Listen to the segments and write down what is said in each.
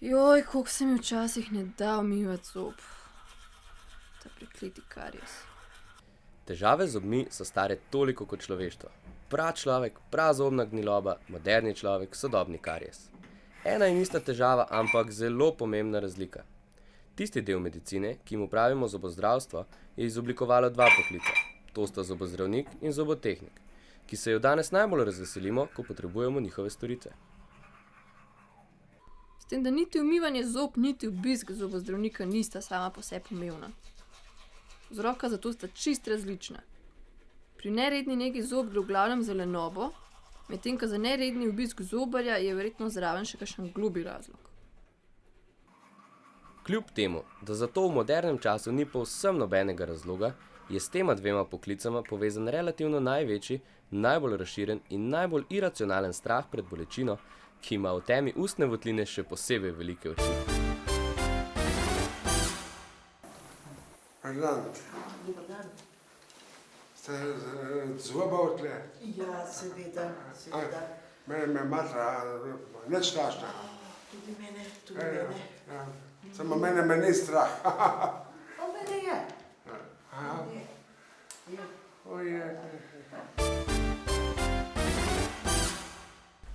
Joj, koliko se mi včasih ne da umivati zob. Ta prekleti karies. Težave z zobmi so stare toliko kot človeštvo. Pračlovek, prazobna gniloba, moderni človek, sodobni karies. Ena in ista težava, ampak zelo pomembna razlika. Tisti del medicine, ki mu pravimo zobozdravstvo, je izoblikovalo dva poklica. To sta zobozdravnik in zobotehnik, ki se jo danes najbolj razveselimo, ko potrebujemo njihove storitve. S tem, da niti umivanje zob, niti obisk zobozdravnika nista sama po sebi pomembna. Vzroka za to sta čist različna. Pri neredni negi zob gre v glavnem za lenobo, medtem ko za neredni obisk zobarja je verjetno zraven še kakšen globlji razlog. Kljub temu, da za to v modernem času ni povsem nobenega razloga, je s tema dvema poklicama povezan relativno največji, najbolj razširjen in najbolj iracionalen strah pred bolečino, ki ima v temi ustne votline še posebej velike oči. Dober dan. Ste zoba odtle? Ja, seveda. Me matra, nič strašno. Tudi mene. Samo mene me ni strah. O, mene je. Ojej.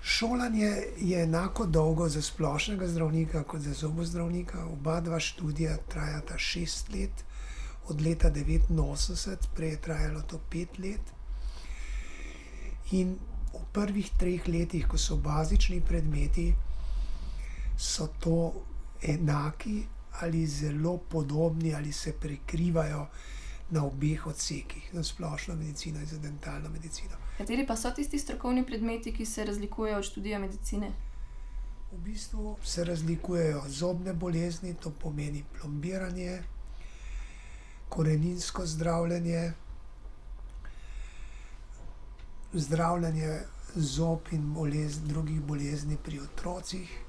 Šolanje je enako dolgo za splošnega zdravnika kot za zobozdravnika. Oba dva študija trajata 6 let, od leta 1989, prej je trajalo to 5 let. In v prvih 3 letih, ko so bazični predmeti, so to enaki ali zelo podobni ali se prekrivajo na obeh odsekih, za splošno medicino in za dentalno medicino. Kateri pa so tisti strokovni predmeti, ki se razlikujejo od študija medicine? V bistvu se razlikujejo zobne bolezni, to pomeni plombiranje, koreninsko zdravljenje, zdravljenje zob in drugih bolezni pri otrocih,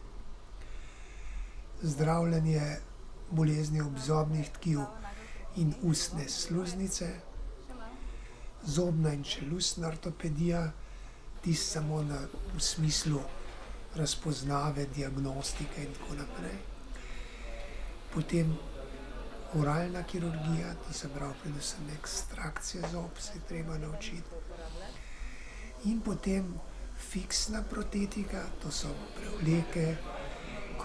zdravljenje bolezni obzobnih tkiv in ustne sluznice, zobna in čelustna ortopedija, tisto samo v smislu razpoznave, diagnostike in tako naprej. Potem oralna kirurgija, to se pravi predvsem ekstrakcija zob, se je treba naučiti. In potem fiksna protetika, to so prevleke,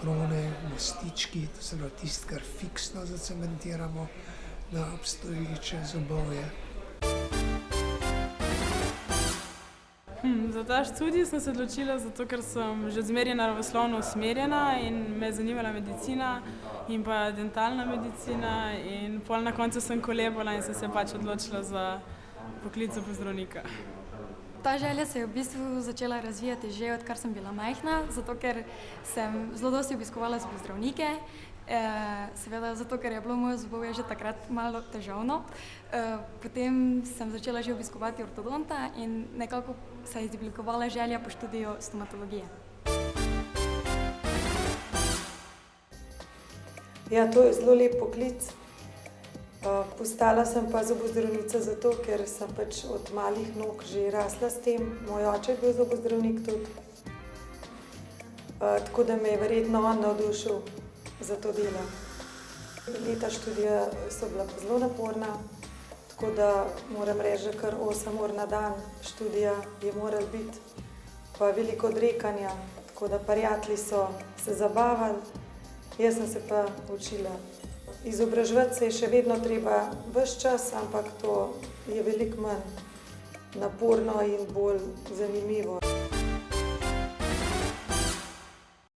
krone, mostički, to se pravi tisto, kar fiksno zacementiramo na obstoječe zobovje. Za ta študij sem se odločila zato, ker sem že zmeraj naravoslovno usmerjena in me je zanimala medicina in pa dentalna medicina in pol na koncu sem kolebala in sem se pač odločila za poklic zobozdravnika. Ta želja se je v bistvu začela razvijati že odkar sem bila majhna, zato ker sem zelo dosti obiskovala zobozdravnike, seveda zato, ker je bilo moje zobovje že takrat malo težavno. Potem sem začela že obiskovati ortodonta in nekako se je izoblikovala želja po študiju stomatologije. Ja, to je zelo lep poklic. Postala sem pa zobozdravnica zato, ker sem pač od malih nog že rasla s tem. Moj oče je bil zobozdravnik tudi. Tako da me je verjetno on navdušil za to delo. Leta študija so bila pa zelo naporna, tako da moram reči, da kar 8 ur na dan študija je moral biti, pa veliko odrekanja, tako da prijatelji so se zabavali, jaz sem se pa učila. Izobraževati se je še vedno treba ves čas, ampak to je veliko manj naporno in bolj zanimivo.